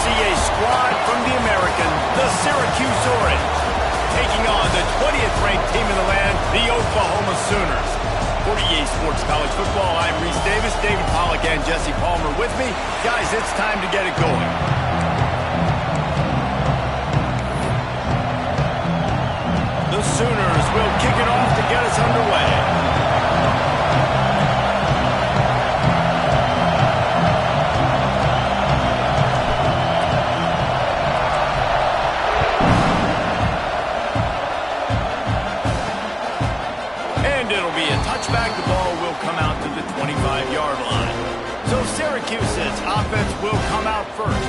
see a squad from the American, the Syracuse Orange, taking on the 20th ranked team in the land, the Oklahoma Sooners. For EA Sports College Football, I'm Reese Davis, David Pollack, and Jesse Palmer with me. Guys, it's time to get it going. The Sooners will kick it off to get us underway. Touchback, the ball will come out to the 25-yard line. So Syracuse's offense will come out first.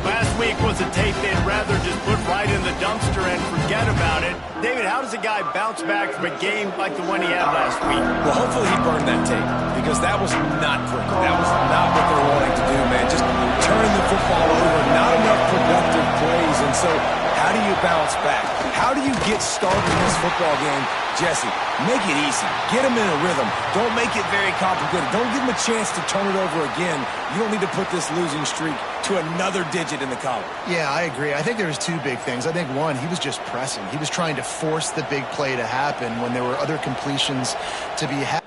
Last week was a tape they'd rather just put right in the dumpster and forget about it. David, how does a guy bounce back from a game like the one he had last week? Well, hopefully he burned that tape, because that was not pretty. That was not what they're wanting to do, man. Just turning the football over, not enough productive plays. And so how do you bounce back? How do you get started in this football game? Jesse, make it easy. Get them in a rhythm. Don't make it very complicated. Don't give them a chance to turn it over again. You don't need to put this losing streak to another digit in the column. Yeah, I agree. I think there was two big things. I think, one, he was just pressing. He was trying to force the big play to happen when there were other completions to be had.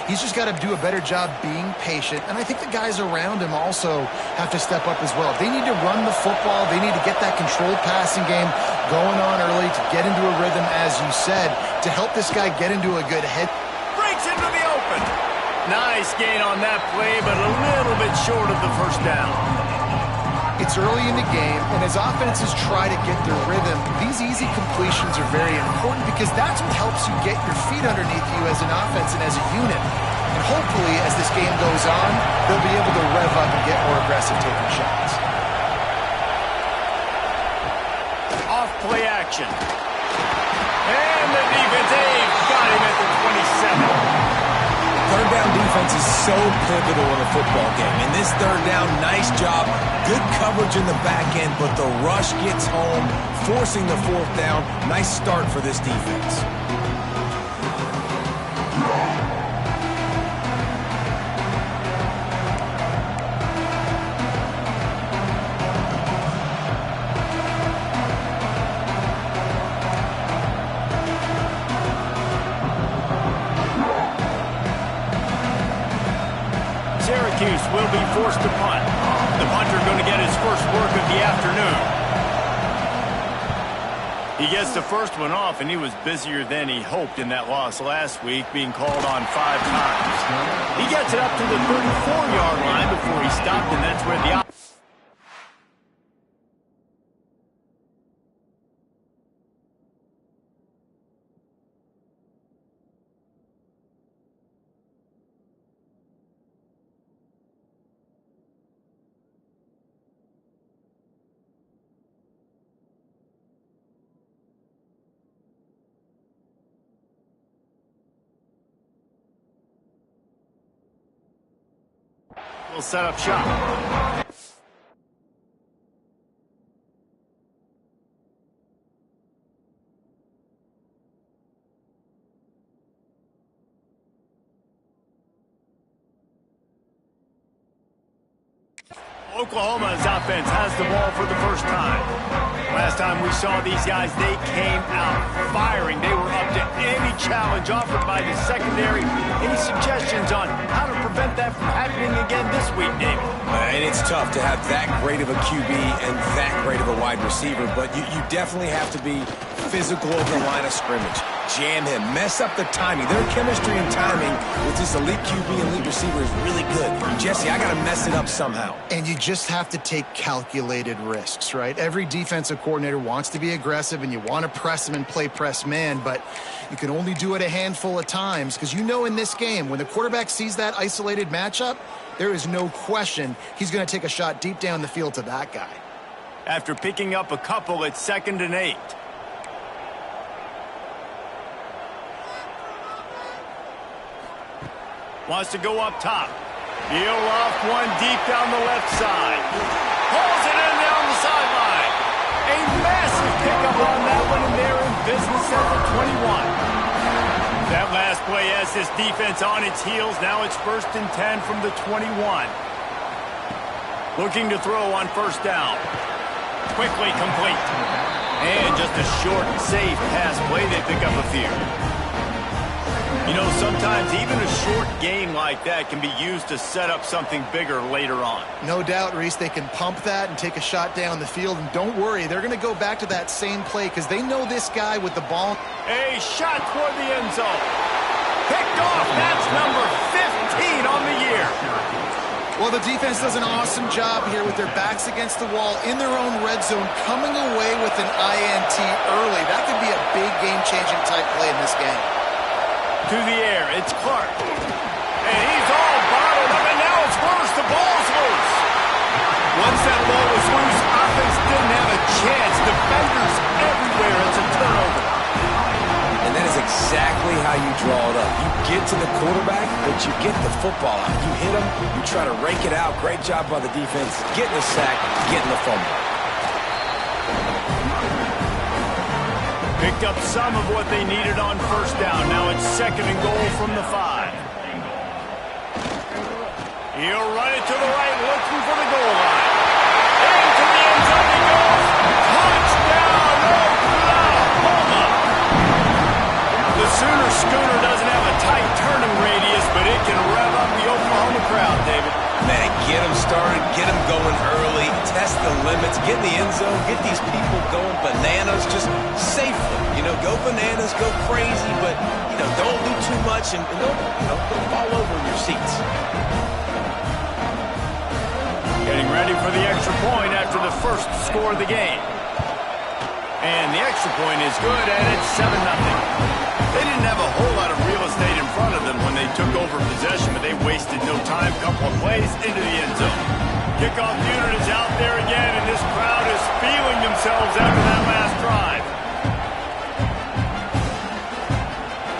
He's just got to do a better job being patient, and I think the guys around him also have to step up as well. They need to run the football. They need to get that controlled passing game going on early to get into a rhythm, as you said, to help this guy get into a good head. Breaks into the open. Nice gain on that play, but a little bit short of the first down. It's early in the game, and as offenses try to get their rhythm, these easy completions are very important because that's what helps you get your feet underneath you as an offense and as a unit. And hopefully, as this game goes on, they'll be able to rev up and get more aggressive taking shots. Off play action. And the defense got him at the 27. Third down defense is so pivotal in a football game. In this third down, nice job. Good coverage in the back end, but the rush gets home, forcing the fourth down. Nice start for this defense. Syracuse will be forced to punt. The punter going to get his first work of the afternoon. He gets the first one off, and he was busier than he hoped in that loss last week, being called on 5 times. He gets it up to the 34-yard line before he stopped, and that's where the will set up shop. Oklahoma's offense has the ball for the first time. Last time we saw these guys, they came out firing. They were up to any challenge offered by the secondary. Any suggestions on how to prevent that from happening again this week, David? And it's tough to have that great of a QB and that great of a wide receiver, but you definitely have to be physical over the line of scrimmage. Jam him, mess up the timing. Their chemistry and timing with this elite QB and elite receiver is really good. Jesse, I got to mess it up somehow. And you just have to take calculated risks, right? Every defensive coordinator wants to be aggressive, and you want to press them and play press man, but you can only do it a handful of times because you know in this game, when the quarterback sees that isolated matchup, there is no question he's going to take a shot deep down the field to that guy. After picking up a couple, it's 2nd and 8. Wants to go up top. He'll off one deep down the left side. hauls it in down the sideline. A massive pickup on that one, and they're in business at the 21. That last play has this defense on its heels. Now it's 1st and 10 from the 21. Looking to throw on 1st down. Quickly complete. And just a short, safe pass play. They pick up a few. You know, sometimes even a short game like that can be used to set up something bigger later on. No doubt, Reese, they can pump that and take a shot down the field. And don't worry, they're going to go back to that same play because they know this guy with the ball. A shot toward the end zone. Picked off. That's number 15 on the year. Well, the defense does an awesome job here with their backs against the wall in their own red zone, coming away with an INT early. That could be a big game-changing type play in this game. To the air, it's Clark. And he's all bottled up, and now it's worse. The ball's loose. Once that ball was loose, offense didn't have a chance. Defenders everywhere. It's a turnover. And that is exactly how you draw it up. You get to the quarterback, but you get the football out. You hit him, you try to rake it out. Great job by the defense. Getting the sack, getting the fumble. Picked up some of what they needed on 1st down. Now it's 2nd and goal from the 5. He'll run it to the right, looking for the goal line. Into the end zone he goes. Touchdown, Oklahoma! The Sooner Schooner doesn't have a tight turning radius, but it can rev up the Oklahoma crowd, David. Man, get them started, get them going early, test the limits, get in the end zone, get these people going bananas just safely. You know, go bananas, go crazy, but, you know, don't do too much and don't fall over in your seats. Getting ready for the extra point after the first score of the game. And the extra point is good, and it's 7-0. They didn't have a whole lot of real estate in front of them when they took over possession, but they wasted no time. Couple of plays into the end zone. Kickoff unit is out there again, and this crowd is feeling themselves after that last drive.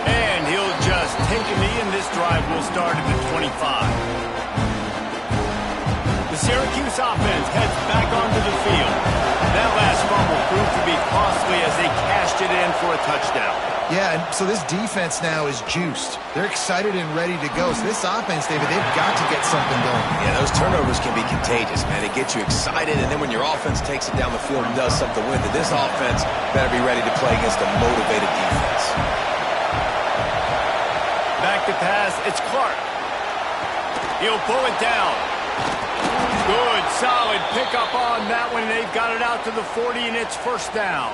And he'll just take a knee, and this drive will start at the 25. The Syracuse offense heads back onto the field. That last fumble proved to be costly as they cashed it in for a touchdown. Yeah, and so this defense now is juiced. They're excited and ready to go. So this offense, David, they've got to get something going. Yeah, those turnovers can be contagious, man. It gets you excited, and then when your offense takes it down the field and does something with it, this offense better be ready to play against a motivated defense. Back to pass, it's Clark. He'll pull it down. Good, solid pickup on that one. They've got it out to the 40, and it's 1st down.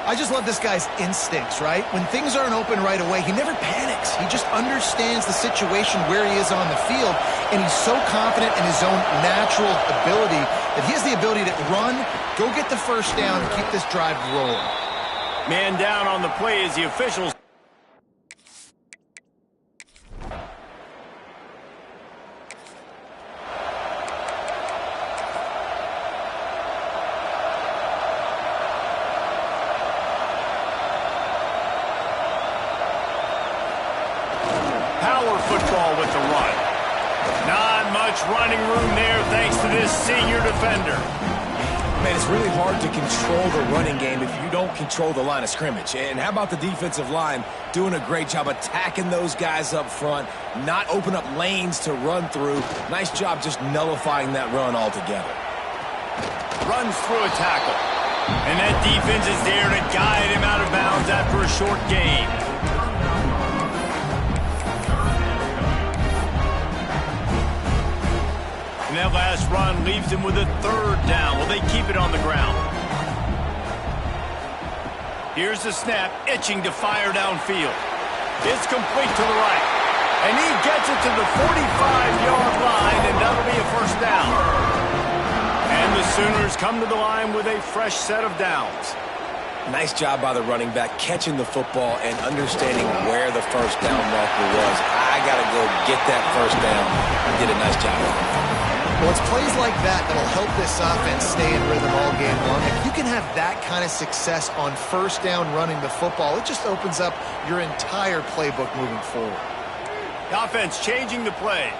I just love this guy's instincts, right? When things aren't open right away, he never panics. He just understands the situation where he is on the field, and he's so confident in his own natural ability that he has the ability to run, go get the 1st down, and keep this drive rolling. Man down on the play as the officials. Power football with the run. Not much running room there thanks to this senior defender. Man, it's really hard to control the running game if you don't control the line of scrimmage. And how about the defensive line doing a great job attacking those guys up front, not open up lanes to run through. Nice job just nullifying that run altogether. Runs through a tackle. And that defense is there to guide him out of bounds after a short gain. And that last run leaves him with a 3rd down. Will they keep it on the ground? Here's the snap, itching to fire downfield. It's complete to the right. And he gets it to the 45-yard line, and that'll be a 1st down. And the Sooners come to the line with a fresh set of downs. Nice job by the running back, catching the football and understanding where the 1st down marker was. I got to go get that 1st down. He did a nice job. Well, it's plays like that that'll help this offense stay in rhythm all game long. If you can have that kind of success on 1st down running the football, it just opens up your entire playbook moving forward. The offense changing the play.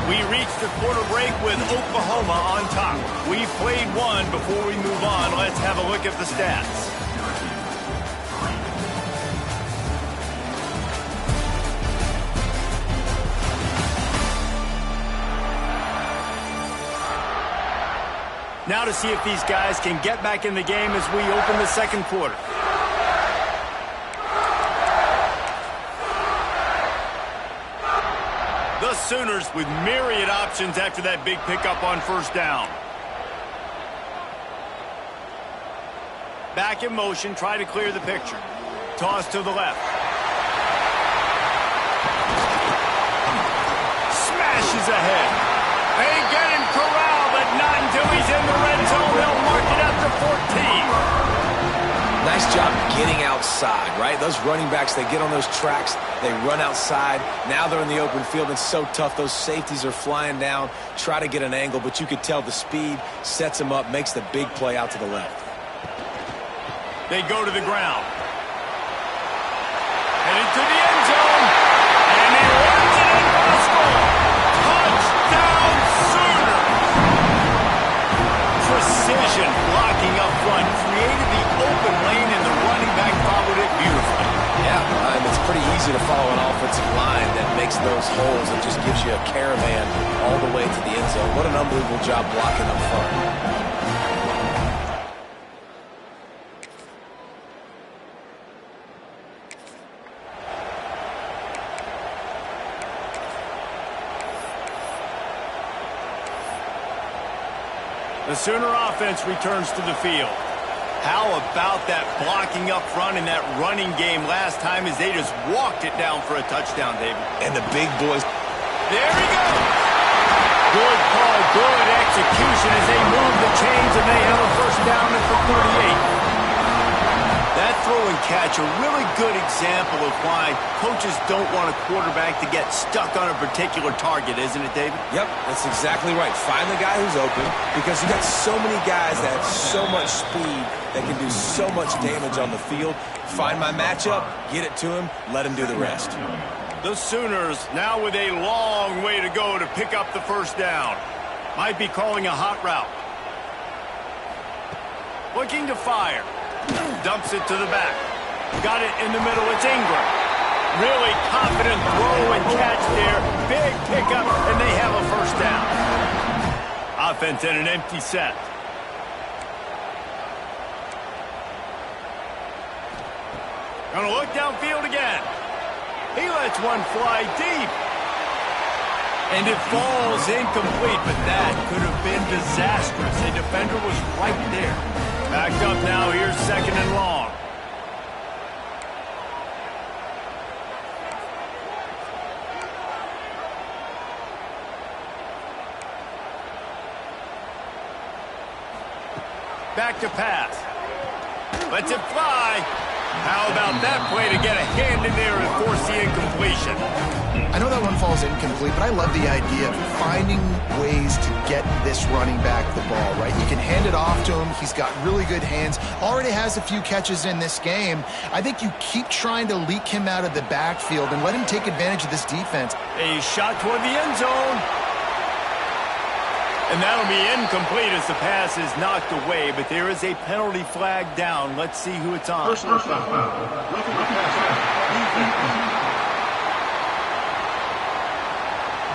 We reached the quarter break with Oklahoma on top. We've played one. Before we move on, let's have a look at the stats. Now to see if these guys can get back in the game as we open the second quarter. The Sooners with myriad options after that big pickup on first down. Back in motion, try to clear the picture. Toss to the left. Smashes ahead. They get him corralled, but not until he's in the red zone. They'll mark it up to 14. Nice job getting outside, right? Those running backs, they get on those tracks, they run outside. Now they're in the open field. It's so tough. Those safeties are flying down, try to get an angle, but you could tell the speed sets them up, makes the big play out to the left. They go to the ground. Headed to the end zone. And he runs it in for a score. Touchdown, Sooners! Precision blocking up front. Created the open lane, and the running back followed it beautifully. Yeah, it's pretty easy to follow an offensive line that makes those holes and just gives you a caravan all the way to the end zone. What an unbelievable job blocking up front. The Sooner offense returns to the field. How about that blocking up front in that running game last time as they just walked it down for a touchdown, David? And the big boys. There he goes. Good call, good execution as they move the chains, and they have a first down at the 38. That throw and catch, a really good example of why coaches don't want a quarterback to get stuck on a particular target, isn't it, David? Yep, that's exactly right. Find the guy who's open, because you got so many guys that have so much speed that can do so much damage on the field. Find my matchup, get it to him, let him do the rest. The Sooners now with a long way to go to pick up the first down. Might be calling a hot route. Looking to fire. Dumps it to the back. Got it in the middle. It's Ingram. Really confident throw and catch there. Big pickup, and they have a first down. Offense in an empty set. Gonna look downfield again. He lets one fly deep. And it falls incomplete, but that could have been disastrous. The defender was right there. Backed up now, here's second and long. Back to pass. Lets it fly. How about that play to get a hand in there and force the incompletion? I know that one falls incomplete, but I love the idea of finding ways to get this running back the ball, right? You can hand it off to him. He's got really good hands. Already has a few catches in this game. I think you keep trying to leak him out of the backfield and let him take advantage of this defense. A shot toward the end zone. And that'll be incomplete as the pass is knocked away, but there is a penalty flag down. Let's see who it's on.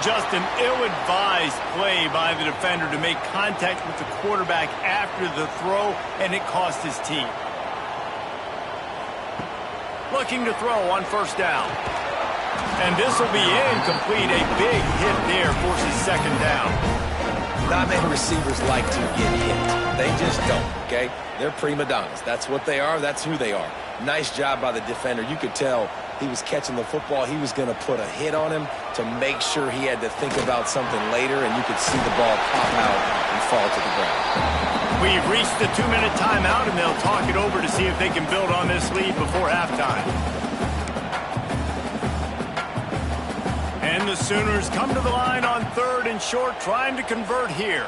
Just an ill-advised play by the defender to make contact with the quarterback after the throw, and it cost his team. Looking to throw on first down. And this will be incomplete. A big hit there forces second down. Not many receivers like to get hit. They just don't, okay? They're prima donnas. That's what they are. That's who they are. Nice job by the defender. You could tell he was catching the football. He was going to put a hit on him to make sure he had to think about something later, and you could see the ball pop out and fall to the ground. We've reached the 2-minute timeout, and they'll talk it over to see if they can build on this lead before halftime. And the Sooners come to the line on third and short, trying to convert here.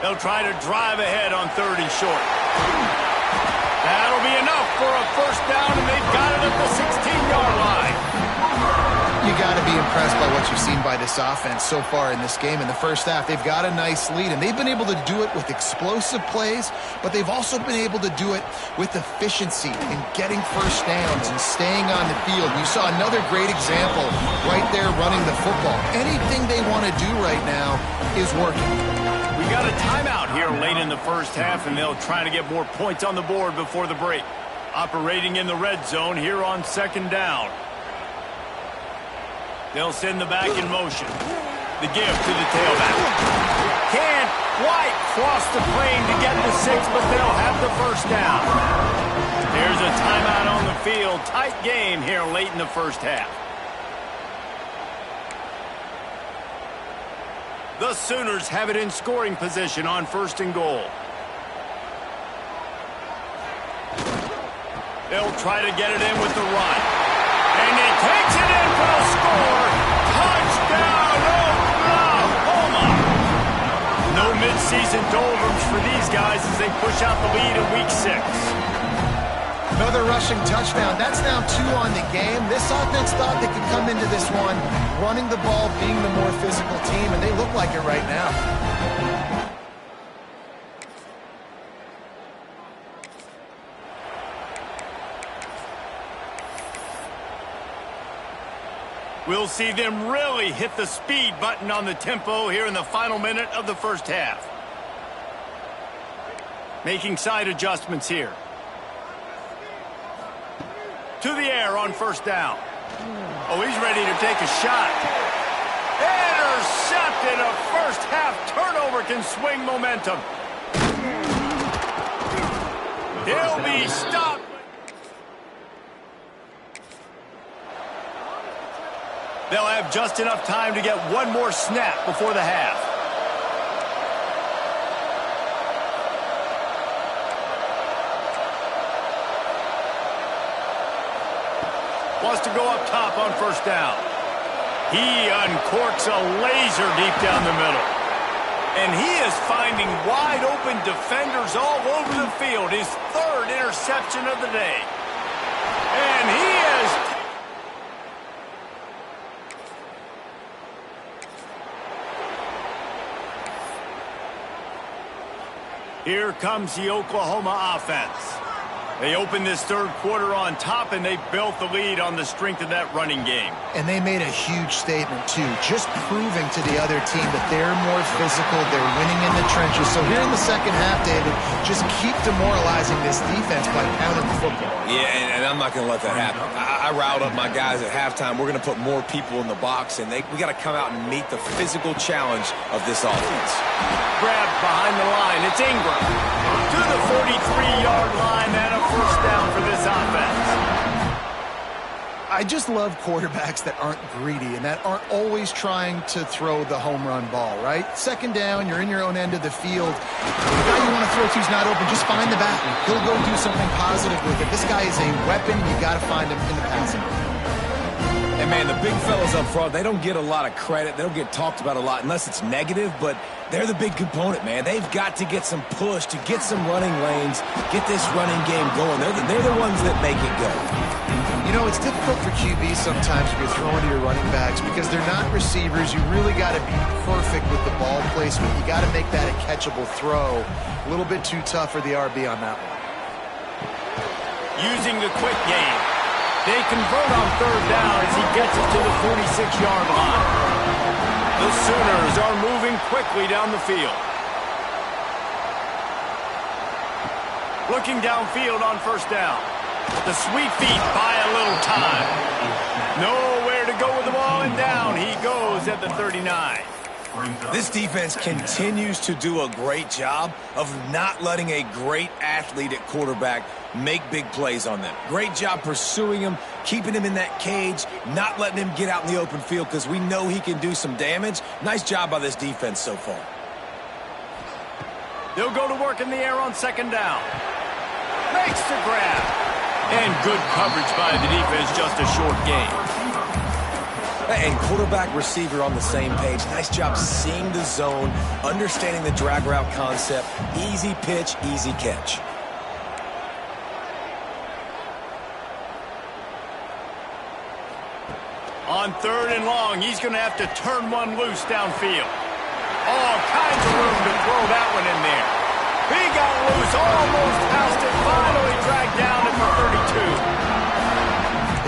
They'll try to drive ahead on third and short. That'll be enough for a first down, and they've got it at the 16-yard line. You got got to be impressed by what you've seen by this offense so far in this game. In the first half, they've got a nice lead, and they've been able to do it with explosive plays, but they've also been able to do it with efficiency and getting first downs and staying on the field. You saw another great example right there running the football. Anything they want to do right now is working. We got a timeout here late in the first half, and they'll try to get more points on the board before the break. Operating in the red zone here on second down. They'll send the back in motion. The give to the tailback. Can't quite cross the plane to get the 6, but they'll have the first down. There's a timeout on the field. Tight game here late in the first half. The Sooners have it in scoring position on first and goal. They'll try to get it in with the run. And he takes it in for the score. Touchdown, Oklahoma! No midseason doldrums for these guys as they push out the lead in Week 6. Another rushing touchdown. That's now 2 on the game. This offense thought they could come into this one running the ball, being the more physical team, and they look like it right now. We'll see them really hit the speed button on the tempo here in the final minute of the first half. Making side adjustments here. To the air on first down. Oh, he's ready to take a shot. Intercepted. A first half turnover can swing momentum. He'll be stopped. They'll have just enough time to get one more snap before the half. Wants to go up top on first down. He uncorks a laser deep down the middle. And he is finding wide open defenders all over the field. His third interception of the day. And he is... Here comes the Oklahoma offense. They opened this third quarter on top, and they built the lead on the strength of that running game. And they made a huge statement, too, just proving to the other team that they're more physical, they're winning in the trenches. So here in the second half, David, just keep demoralizing this defense by pounding the football. Yeah, and I'm not going to let that happen. I riled up my guys at halftime. We're going to put more people in the box, and we got to come out and meet the physical challenge of this offense. Grabbed behind the line. It's Ingram to the 43-yard line, and a first down for this offense. I just love quarterbacks that aren't greedy and that aren't always trying to throw the home run ball, right? Second down, you're in your own end of the field. The guy you want to throw to is not open. Just find the back. He'll go do something positive with it. This guy is a weapon. You got to find him in the passing game. And, man, the big fellas up front, they don't get a lot of credit. They don't get talked about a lot unless it's negative, but they're the big component, man. They've got to get some push, to get some running lanes, get this running game going. They're the ones that make it go. You know, it's difficult for QB sometimes if you're throwing to your running backs because they're not receivers. You really got to be perfect with the ball placement. You got to make that a catchable throw. A little bit too tough for the RB on that one. Using the quick game. They convert on third down as he gets it to the 46-yard line. The Sooners are moving quickly down the field. Looking downfield on first down. The sweet feet buy a little time. Nowhere to go with the ball, and down he goes at the 39. This defense continues to do a great job of not letting a great athlete at quarterback make big plays on them. Great job pursuing him, keeping him in that cage, not letting him get out in the open field because we know he can do some damage. Nice job by this defense so far. They'll go to work in the air on second down. Makes the grab. And good coverage by the defense, just a short gain. And quarterback, receiver on the same page. Nice job seeing the zone, understanding the drag route concept. Easy pitch, easy catch. On 3rd and long, he's going to have to turn one loose downfield. All kinds of room to throw that one in there. He got loose, almost passed it, finally dragged down at the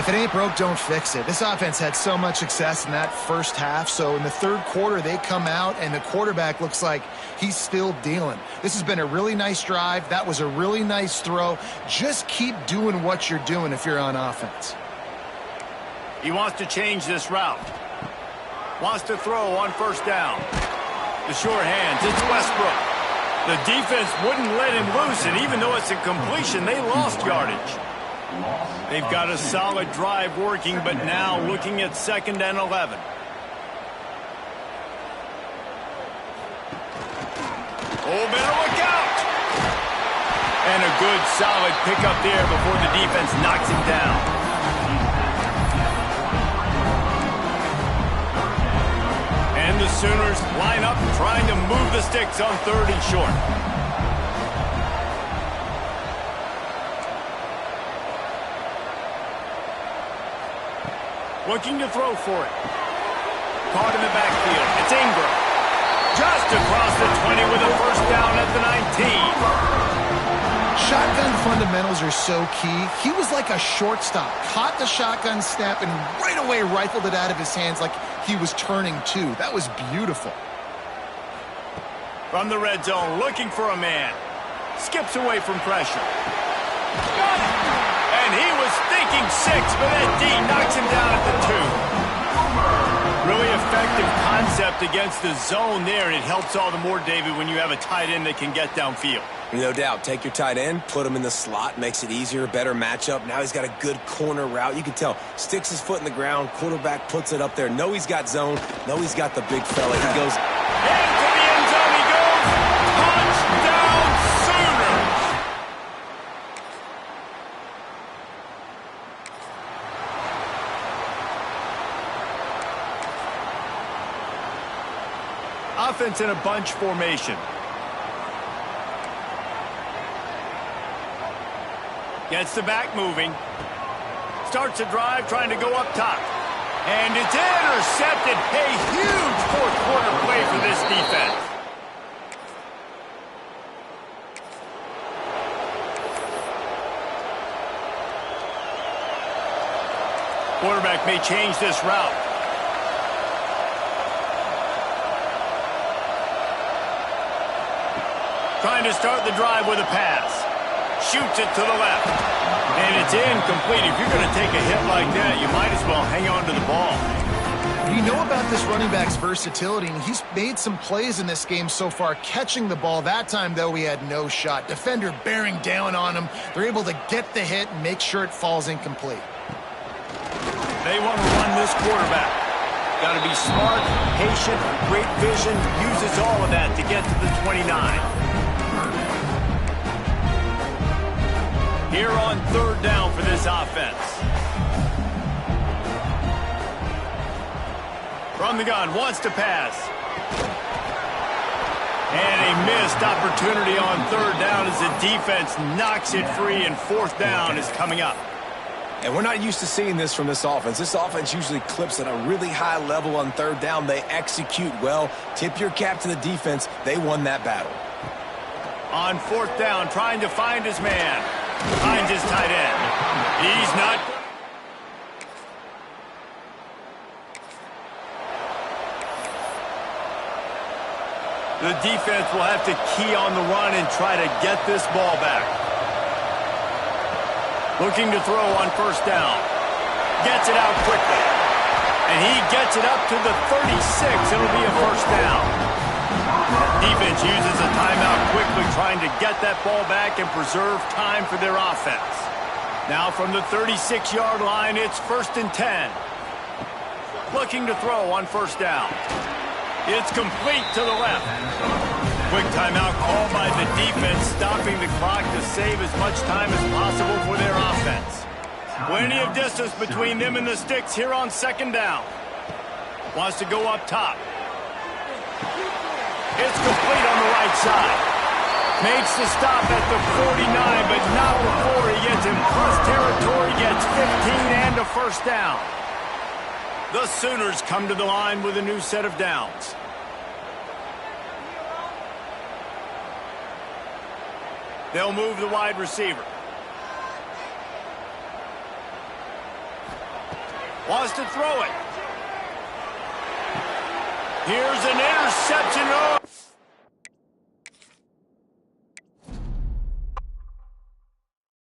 32. If it ain't broke, don't fix it. This offense had so much success in that first half, so in the 3rd quarter, they come out, and the quarterback looks like he's still dealing. This has been a really nice drive. That was a really nice throw. Just keep doing what you're doing if you're on offense. He wants to change this route. Wants to throw on 1st down. The sure hands, it's Westbrook. The defense wouldn't let him loose, and even though it's a completion, they lost yardage. They've got a solid drive working, but now looking at 2nd and 11. Oh, better look out! And a good, solid pickup there before the defense knocks him down. And the Sooners line up trying to move the sticks on 3rd and short. Looking to throw for it. Caught in the backfield. It's Ingram. Just across the 20 with a 1st down at the 19. Shotgun fundamentals are so key. He was like a shortstop. Caught the shotgun snap and right away rifled it out of his hands like he was turning two. That was beautiful. From the red zone, looking for a man. Skips away from pressure. Got it! And he was thinking 6, but that D knocks him down at the 2. Really effective concept against the zone there, and it helps all the more, David, when you have a tight end that can get downfield. No doubt. Take your tight end, put him in the slot, makes it easier, better matchup. Now he's got a good corner route. You can tell, sticks his foot in the ground, quarterback puts it up there. Know he's got zone, know he's got the big fella. He goes... Into the end zone he goes! Touchdown, Sooners! Offense in a bunch formation. Gets the back moving. Starts a drive trying to go up top. And it's intercepted. A huge 4th quarter play for this defense. Quarterback may change this route. Trying to start the drive with a pass. Shoots it to the left. And it's incomplete. If you're going to take a hit like that, you might as well hang on to the ball. You know about this running back's versatility, and he's made some plays in this game so far, catching the ball. That time, though, he had no shot. Defender bearing down on him. They're able to get the hit and make sure it falls incomplete. They want to run this quarterback. Got to be smart, patient, great vision, uses all of that to get to the 29. Here on 3rd down for this offense. From the gun, wants to pass. And a missed opportunity on 3rd down as the defense knocks it free, and 4th down is coming up. And we're not used to seeing this from this offense. This offense usually clips at a really high level on 3rd down. They execute well. Tip your cap to the defense. They won that battle. On 4th down, trying to find his man. Finds his tight end. He's not. The defense will have to key on the run and try to get this ball back. Looking to throw on 1st down. Gets it out quickly. And he gets it up to the 36. It'll be a 1st down. Defense uses a timeout quickly, trying to get that ball back and preserve time for their offense. Now from the 36-yard line, it's 1st and 10. Looking to throw on 1st down. It's complete to the left. Quick timeout called by the defense, stopping the clock to save as much time as possible for their offense. Plenty of distance between them and the sticks here on 2nd down. Wants to go up top. It's complete on the right side. Makes the stop at the 49, but not before he gets in plus territory, gets 15 and a 1st down. The Sooners come to the line with a new set of downs. They'll move the wide receiver. Wants to throw it. Here's an interception. Oh!